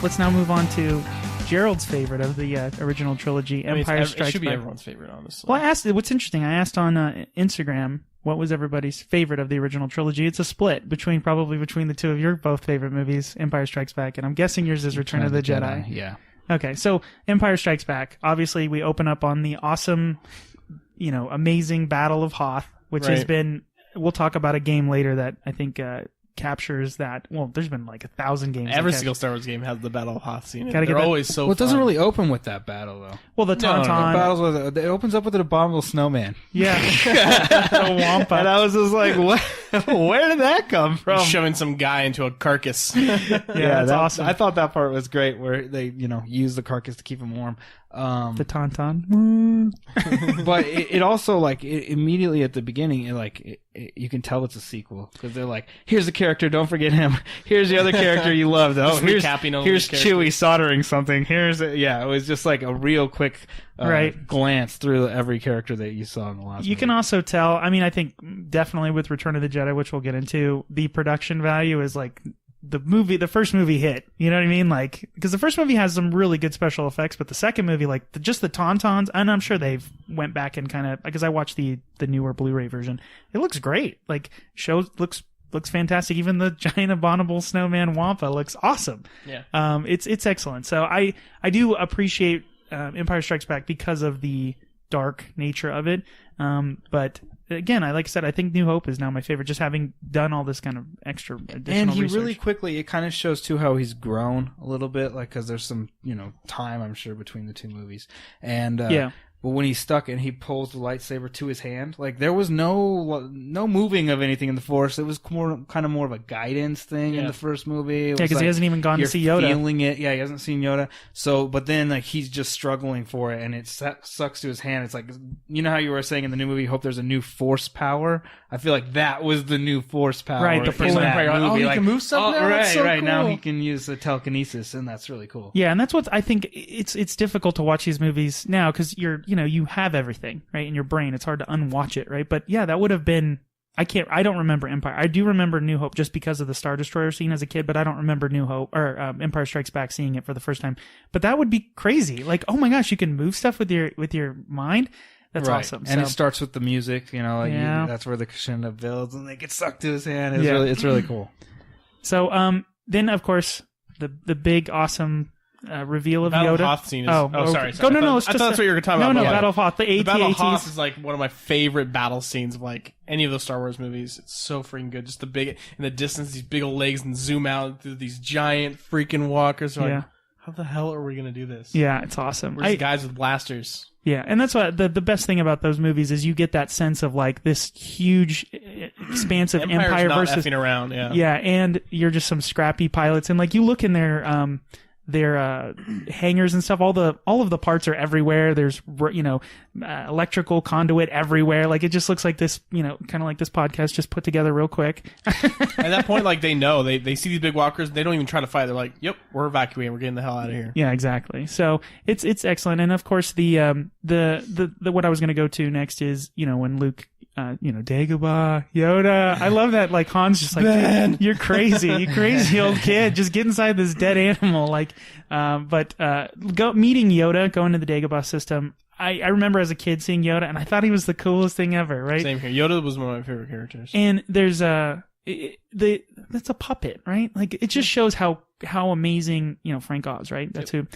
let's now move on to Gerald's favorite of the original trilogy, Empire Strikes Back. It should be everyone's favorite, honestly. Well, I asked. What's interesting, I asked on Instagram what was everybody's favorite of the original trilogy. It's a split between the two of your both favorite movies, Empire Strikes Back, and I'm guessing yours is Return of the Jedi. Yeah. Okay, so Empire Strikes Back. Obviously, we open up on the awesome, amazing Battle of Hoth, which has been. We'll talk about a game later that I think captures that. Well, there's been like 1,000 games. Every single Star Wars game has the Battle of Hoth scene. They're that, always so. Well, it doesn't fun. really open with that battle though. Well, the Tauntaun. It opens up with an abominable snowman. Yeah, the Wampa. And I was just like, what? Where did that come from? Shoving some guy into a carcass. Yeah, that's awesome. I thought that part was great, where they, use the carcass to keep him warm. The Tauntaun. But it also, immediately at the beginning, you can tell it's a sequel, because they're like, here's the character, don't forget him. Here's the other character you loved. Oh, here's Chewie soldering something. It was just like a real quick glance through every character that you saw in the last movie. You can also tell, I think definitely with Return of the Jedi, which we'll get into, the production value is like the first movie hit. You know what I mean? Because the first movie has some really good special effects, but the second movie, just the Tauntauns, and I'm sure they've went back and kind of, because I watched the newer Blu-ray version, it looks great. Looks fantastic. Even the giant abominable snowman Wampa looks awesome. Yeah. It's excellent. So I do appreciate Empire Strikes Back because of the dark nature of it. But again, like I said, I think New Hope is now my favorite, just having done all this kind of extra additional And he research. really quickly, it kind of shows too how he's grown a little bit, because there's some, time, I'm sure, between the two movies. And but when he's stuck and he pulls the lightsaber to his hand, there was no moving of anything in the Force. It was more of a guidance thing in the first movie. Because he hasn't even gone to see Yoda. Feeling it. Yeah, he hasn't seen Yoda. So, but then he's just struggling for it, and it sucks to his hand. It's like, how you were saying in the new movie, you hope there's a new Force power. I feel like that was the new Force power. Right, the in that movie. He can move stuff now? That's so cool. Now he can use the telekinesis, and that's really cool. Yeah, and that's what I think. It's difficult to watch these movies now because you have everything right in your brain. It's hard to unwatch it, right? But yeah, that would have been. I don't remember Empire. I do remember New Hope just because of the Star Destroyer scene as a kid, but I don't remember New Hope or Empire Strikes Back seeing it for the first time. But that would be crazy. Oh my gosh, you can move stuff with your mind. That's awesome. And it starts with the music, that's where the crescendo builds, and they get sucked to his hand. It's really cool. So then, of course, the big awesome reveal of Battle Yoda. Of Hoth scene is, sorry. I thought that's what you were talking about. No, Battle of Hoth. The Battle of AT-ATs. Hoth is one of my favorite battle scenes of any of those Star Wars movies. It's so freaking good. Just the big in the distance, these big old legs, and zoom out through these giant freaking walkers. How the hell are we gonna do this? Yeah, it's awesome. We're just guys with blasters. Yeah, and that's what the best thing about those movies is you get that sense of this huge, expansive empire not versus effing around. Yeah, and you're just some scrappy pilots, and you look in their hangars and stuff. All of the parts are everywhere. There's electrical conduit everywhere. It just looks like this, kind of like this podcast just put together real quick. At that point, they know they see these big walkers. They don't even try to fight. They're like, "Yep, we're evacuating. We're getting the hell out of here." Yeah, exactly. So it's excellent. And of course, the what I was going to go to next is when Luke. Dagobah, Yoda. I love that. Han's just Ben. You're crazy. You crazy old kid. Just get inside this dead animal. Meeting Yoda, going to the Dagobah system. I remember as a kid seeing Yoda, and I thought he was the coolest thing ever, right? Same here. Yoda was one of my favorite characters. And there's that's a puppet, right? It just shows how amazing, Frank Oz, right? That's who,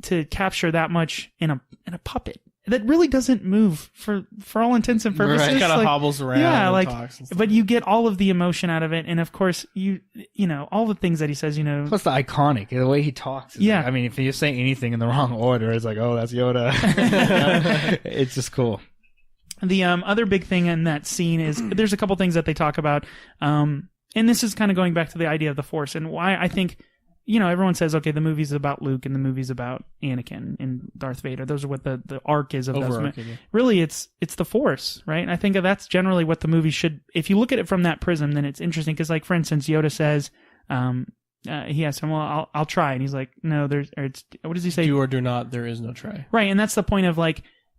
to capture that much in a puppet. That really doesn't move for all intents and purposes. It kind of hobbles around and talks and stuff. But you get all of the emotion out of it, and of course you all the things that he says. Plus the iconic, the way he talks. If you say anything in the wrong order, it's like, oh, that's Yoda. It's just cool. The other big thing in that scene is there's a couple things that they talk about, and this is kind of going back to the idea of the Force and why I think. Everyone says, okay, the movie's about Luke and the movie's about Anakin and Darth Vader. Those are what the arc is of those. Really, it's the Force, right? And I think that's generally what the movie should. If you look at it from that prism, then it's interesting because, for instance, Yoda says, he asks him, "Well, I'll try," and he's like, "No, what does he say? Do or do not. There is no try." Right, and that's the point of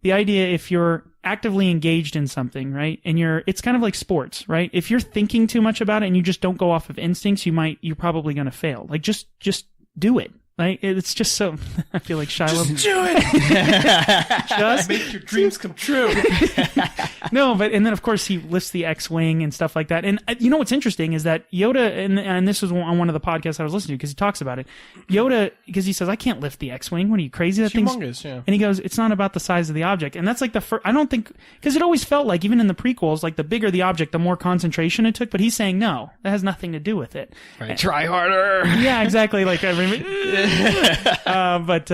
the idea. If you're actively engaged in something, right, and it's kind of like sports, right? If you're thinking too much about it and you just don't go off of instincts, you're probably going to fail. Just do it. Like it's just so. I feel like Shia. Just do it. Just make your dreams come true. No, but and then of course he lifts the X-wing and stuff like that. And you know what's interesting is that Yoda, and this was on one of the podcasts I was listening to because he talks about it. Yoda, because he says, "I can't lift the X-wing. What are you crazy? That thing's humongous." Yeah. And he goes, "It's not about the size of the object." And that's like the first. I don't think because it always felt like even in the prequels, like the bigger the object, the more concentration it took. But he's saying no, that has nothing to do with it. Right. Try harder. Yeah, exactly. Like but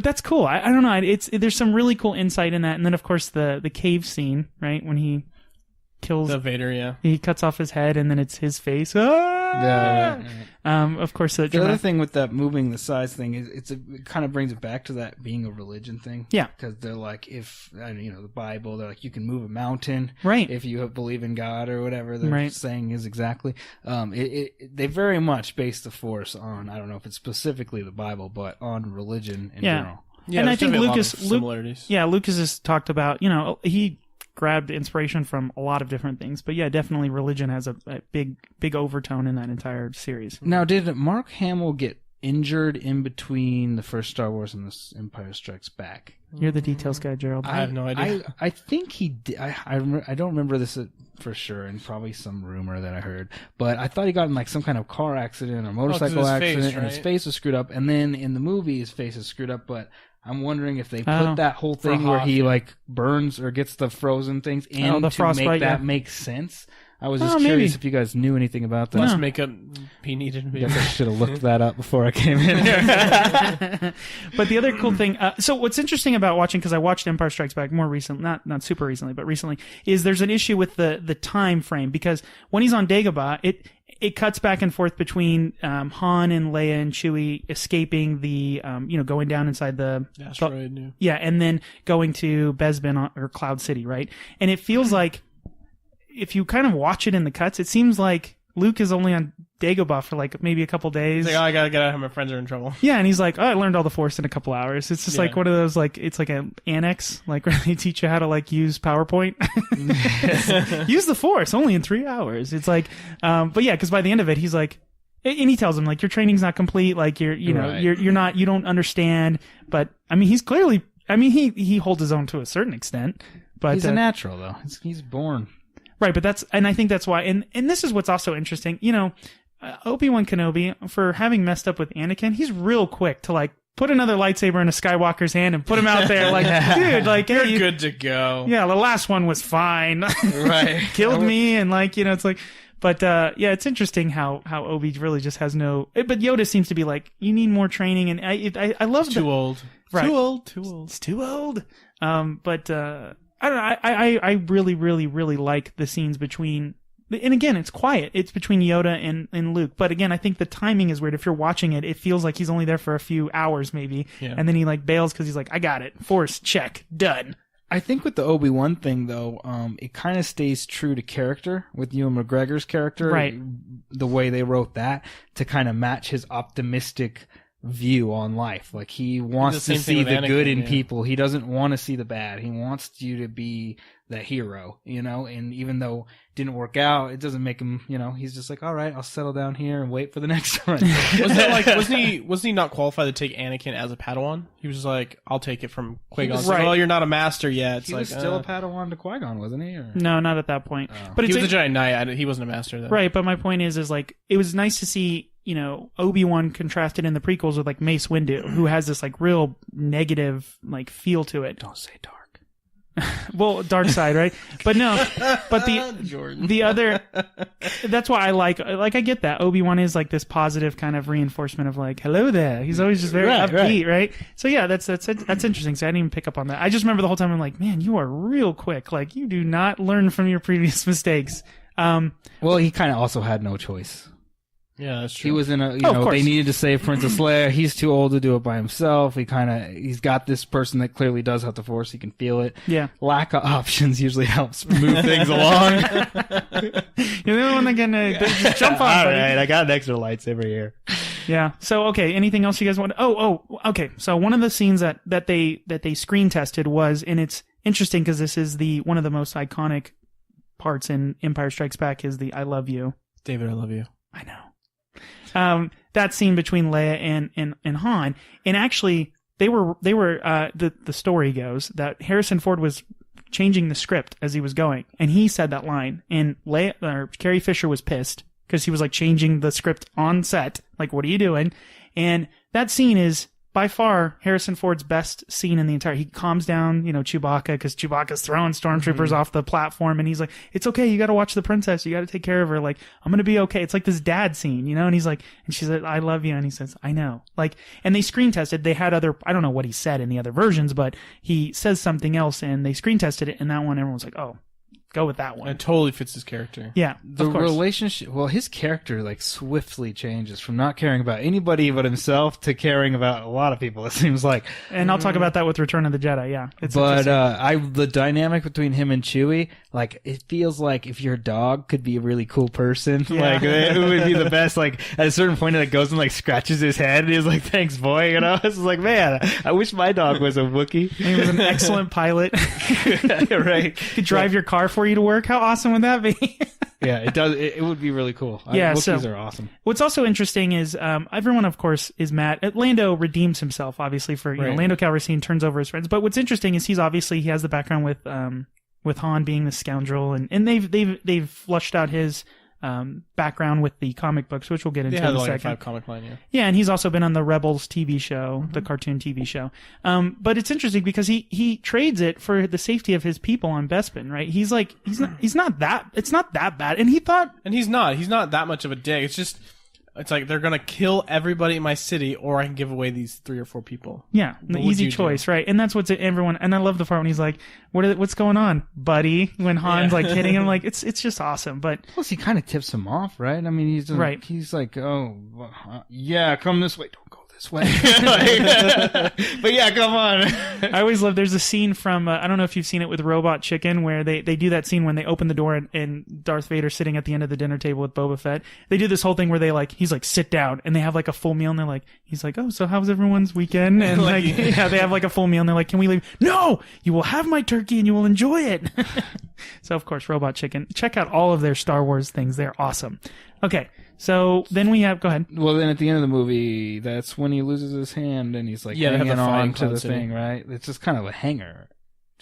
that's cool. I don't know. There's some really cool insight in that. And then of course the cave scene, right, when he kills the Vader. Yeah, he cuts off his head and then it's his face. Ah! Yeah. Of course, the other thing with that moving the size thing is it kind of brings it back to that being a religion thing. Yeah, because they're like, if the Bible, they're like, you can move a mountain, right? If you believe in God or whatever they're saying is exactly. They very much base the Force on, I don't know if it's specifically the Bible, but on religion in general. Yeah, and I think Lucas has talked about, he grabbed inspiration from a lot of different things, but yeah, definitely religion has a big overtone in that entire series. Now, did Mark Hamill get injured in between the first Star Wars and the Empire Strikes Back? You're the details guy, Gerald. I have no idea. I think he did. I don't remember this for sure, and probably some rumor that I heard, but I thought he got in like some kind of car accident or motorcycle accident, face, right? And his face was screwed up, and then in the movie his face is screwed up, but I'm wondering if they put that whole thing where he like burns or gets the frozen things in to make that make sense. I was just curious if you guys knew anything about that. Less makeup he needed. I should have looked that up before I came in here. But the other cool thing, so what's interesting about watching, because I watched Empire Strikes Back more recently, not super recently, but recently, is there's an issue with the time frame, because when he's on Dagobah, it cuts back and forth between Han and Leia and Chewie escaping the, going down inside the asteroid. Yeah, and then going to Bespin or Cloud City, right? And it feels like, if you kind of watch it in the cuts, it seems like Luke is only on Dagobah for like maybe a couple days. He's like, I gotta get out of here, my friends are in trouble. Yeah, and he's like, I learned all the Force in a couple hours. It's just like one of those, like, it's like an annex, like where they teach you how to like use PowerPoint. Use the Force only in 3 hours. It's like, but yeah, because by the end of it, he's like, and he tells him like, your training's not complete, like you're not, you don't understand. But I mean, he's clearly, he holds his own to a certain extent. But he's a natural though. He's born. Right, but I think that's why, and this is what's also interesting, Obi-Wan Kenobi, for having messed up with Anakin, he's real quick to like put another lightsaber in a Skywalker's hand and put him out there like, dude, like, you're good to go. Yeah, the last one was fine. Right. Killed me, and like, it's like, but yeah, it's interesting how Obi really just has no, but Yoda seems to be like, you need more training, and I love it's too old. Right. Too old. It's too old. But I don't know. I really, really, really like the scenes between, and again, it's quiet. It's between Yoda and Luke. But again, I think the timing is weird. If you're watching it, it feels like he's only there for a few hours maybe. Yeah. And then he like bails because he's like, I got it. Force, check, done. I think with the Obi-Wan thing though, it kind of stays true to character with Ewan McGregor's character. Right. The way they wrote that to kind of match his optimistic view on life. Like he wants to see the good in people. He doesn't want to see the bad. He wants you to be the hero, and even though it didn't work out, it doesn't make him, he's just like, all right, I'll settle down here and wait for the next one. wasn't he not qualified to take Anakin as a Padawan? He was like, I'll take it from Qui-Gon. Right. Well, you're not a master yet. He was still a Padawan to Qui-Gon, wasn't he? Or? No, not at that point. Oh. But he was a Jedi Knight. He wasn't a master then. Right, but my point is like, it was nice to see, Obi-Wan contrasted in the prequels with like Mace Windu, who has this like real negative like feel to it. Don't say dark. Well, dark side, right? But no, but the other, that's why I like I get that. Obi-Wan is like this positive kind of reinforcement of like, hello there. He's always just very upbeat, right? So yeah, that's interesting. So I didn't even pick up on that. I just remember the whole time I'm like, man, you are real quick. Like you do not learn from your previous mistakes. Well, he kind of also had no choice. Yeah, that's true. He was in a, they needed to save Princess Leia. He's too old to do it by himself. He's got this person that clearly does have the Force. He can feel it. Yeah. Lack of options usually helps move things along. You're the only one that can just jump on. All right, I got an extra lightsaber here. Yeah. So, okay. Anything else you guys want? Okay. So one of the scenes that they screen tested was, and it's interesting because this is one of the most iconic parts in Empire Strikes Back is the "I love you." David, I love you. I know. that scene between Leia and Han, and actually they were the story goes that Harrison Ford was changing the script as he was going, and he said that line, and Carrie Fisher was pissed because he was like changing the script on set, like, what are you doing? And that scene is by far Harrison Ford's best scene in the entire. He calms down, Chewbacca, because Chewbacca's throwing stormtroopers off the platform, and he's like, "It's okay, you got to watch the princess, you got to take care of her. Like, I'm gonna be okay." It's like this dad scene, and he's like, and she said, "I love you," and he says, "I know." Like, and they screen tested. They had I don't know what he said in the other versions, but he says something else, and they screen tested it, and that one everyone was like, "Oh, go with that one." It totally fits his character. Yeah, the relationship. Well, his character like swiftly changes from not caring about anybody but himself to caring about a lot of people. It seems like, and I'll talk about that with Return of the Jedi. Yeah, but the dynamic between him and Chewie, like, it feels like if your dog could be a really cool person, like, it would be the best. Like, at a certain point, it goes and like scratches his head, and he's like, "Thanks, boy." It's like, man, I wish my dog was a Wookiee. He was an excellent pilot. Right, could drive your car for you to work. How awesome would that be? Yeah, it does. It would be really cool. Yeah, Wookiees are awesome. What's also interesting is everyone, of course, is mad. Lando redeems himself, obviously, for Lando Calrissian turns over his friends. But what's interesting is he has the background with Han being the scoundrel, and they've flushed out his background with the comic books, which we'll get into in a second. 5 comic line, yeah. Yeah, and he's also been on the Rebels TV show, the cartoon TV show. But it's interesting because he trades it for the safety of his people on Bespin, right? He's like, it's not that bad. And he's not that much of a dick. It's like, they're gonna kill everybody in my city, or I can give away these 3 or 4 people. Yeah, the easy choice, right? And that's what's everyone. And I love the part when he's like, "What's going on, buddy?" When Han's like hitting him, like it's just awesome. But plus, he kind of tips him off, right? I mean, he's right. He's like, "Oh, yeah, come this way. Don't go this way." But yeah, come on. I always love. There's a scene from I don't know if you've seen it with Robot Chicken, where they do that scene when they open the door and Darth Vader's sitting at the end of the dinner table with Boba Fett. They do this whole thing where he's like, "Sit down," and they have like a full meal, and they're like, he's like, "Oh, so how's everyone's weekend?" And like, they have like a full meal, and they're like, "Can we leave?" "No, you will have my turkey and you will enjoy it." So of course, Robot Chicken. Check out all of their Star Wars things; they're awesome. Okay. So then we have, go ahead. Well, then at the end of the movie, that's when he loses his hand and he's like hanging on to the thing, right? It's just kind of a hanger.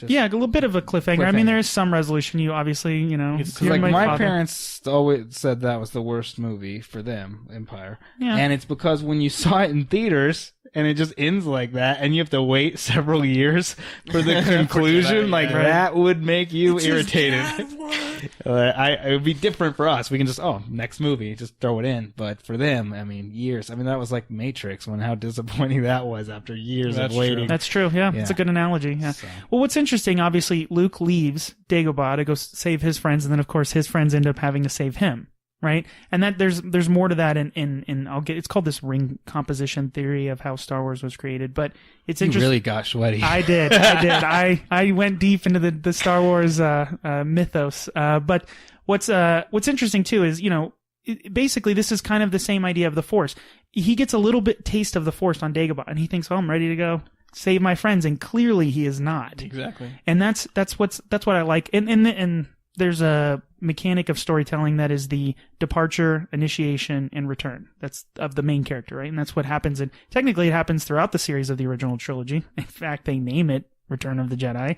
Yeah, a little bit of a cliffhanger. I mean, there is some resolution. You obviously, Because like my parents always said that was the worst movie for them, Empire. Yeah. And it's because when you saw it in theaters and it just ends like that and you have to wait several years for the conclusion, that would make you irritated. It would be different for us. We can just, next movie, just throw it in. But for them, I mean, years. I mean, that was like Matrix, how disappointing that was after years of waiting. True. That's true, yeah. It's a good analogy, yeah. So. Well, what's interesting, obviously, Luke leaves Dagobah to go save his friends, and then, of course, his friends end up having to save him, right? And that there's more to that it's called this ring composition theory of how Star Wars was created, but it's interesting. You really got sweaty. I did. I went deep into the Star Wars mythos. But what's interesting too is, basically this is kind of the same idea of the Force. He gets a little bit taste of the Force on Dagobah, and he thinks, "Oh, I'm ready to go save my friends," and clearly he is not. Exactly. And that's what I like. And there's a mechanic of storytelling that is the departure, initiation, and return. That's of the main character, right? And that's what happens. And technically, it happens throughout the series of the original trilogy. In fact, they name it Return of the Jedi.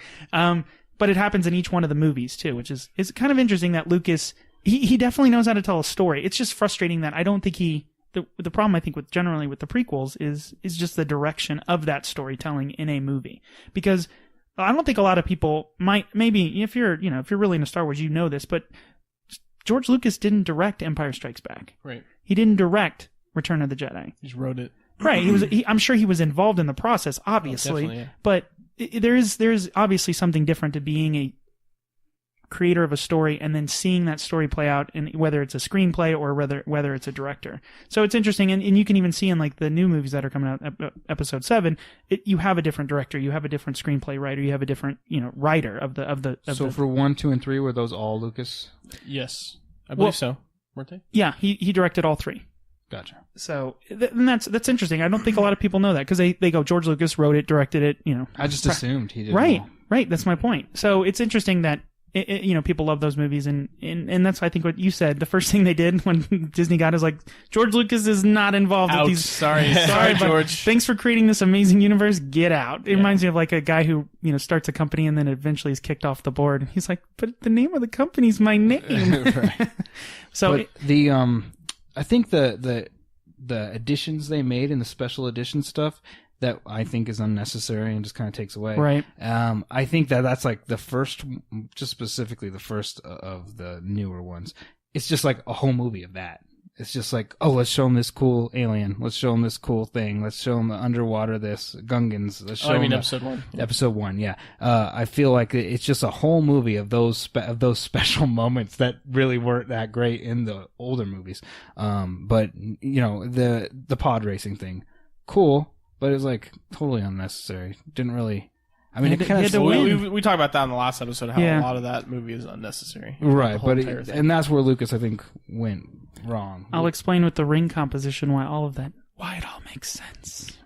But it happens in each one of the movies too, which is kind of interesting that Lucas he definitely knows how to tell a story. It's just frustrating that I don't think the problem I think generally with the prequels is just the direction of that storytelling in a movie, because I don't think a lot of people maybe if you're really into Star Wars, this, but George Lucas didn't direct Empire Strikes Back. Right. He didn't direct Return of the Jedi. He just wrote it. Right. I'm sure he was involved in the process, obviously, but there is obviously something different to being a creator of a story and then seeing that story play out, in whether it's a screenplay or whether it's a director. So it's interesting, and you can even see in like the new movies that are coming out, episode 7, you have a different director, you have a different screenplay writer, you have a different writer of the. So for 1, 2, and 3, were those all Lucas? Yes, I believe so. Weren't they? Yeah, he directed all 3. Gotcha. So and that's interesting. I don't think a lot of people know that, because they go, George Lucas wrote it, directed it. I just assumed he did. Right. That's my point. So it's interesting that people love those movies, and that's I think what you said. The first thing they did when Disney got is like, George Lucas is not involved with these. Sorry, George. Thanks for creating this amazing universe. Get out. It reminds me of like a guy who starts a company and then eventually is kicked off the board. He's like, but the name of the company's my name. Right. So but I think the additions they made in the special edition stuff, that I think is unnecessary and just kind of takes away. Right. I think that's like the first, just specifically the first of the newer ones. It's just like a whole movie of that. It's just like, oh, let's show them this cool alien. Let's show them this cool thing. Let's show them the underwater Gungans. Let's show them episode 1. Episode 1, yeah. I feel like it's just a whole movie of those special moments that really weren't that great in the older movies. But the pod racing thing, cool. But it was like totally unnecessary. Didn't really. I mean, it kind of. We talked about that in the last episode. How a lot of that movie is unnecessary. Right, but and that's where Lucas, I think, went wrong. I'll explain with the ring composition why all it all makes sense.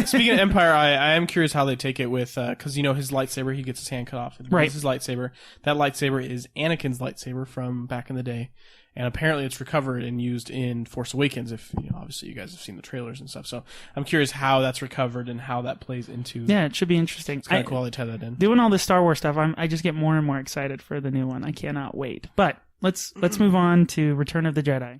Speaking of Empire, I am curious how they take it with because his lightsaber, he gets his hand cut off. Right, his lightsaber. That lightsaber is Anakin's lightsaber from back in the day. And apparently it's recovered and used in Force Awakens, if obviously you guys have seen the trailers and stuff. So I'm curious how that's recovered and how that plays into. Yeah, it should be interesting. It's kind of cool how they tie that in. Doing all this Star Wars stuff, I just get more and more excited for the new one. I cannot wait. But let's move on to Return of the Jedi.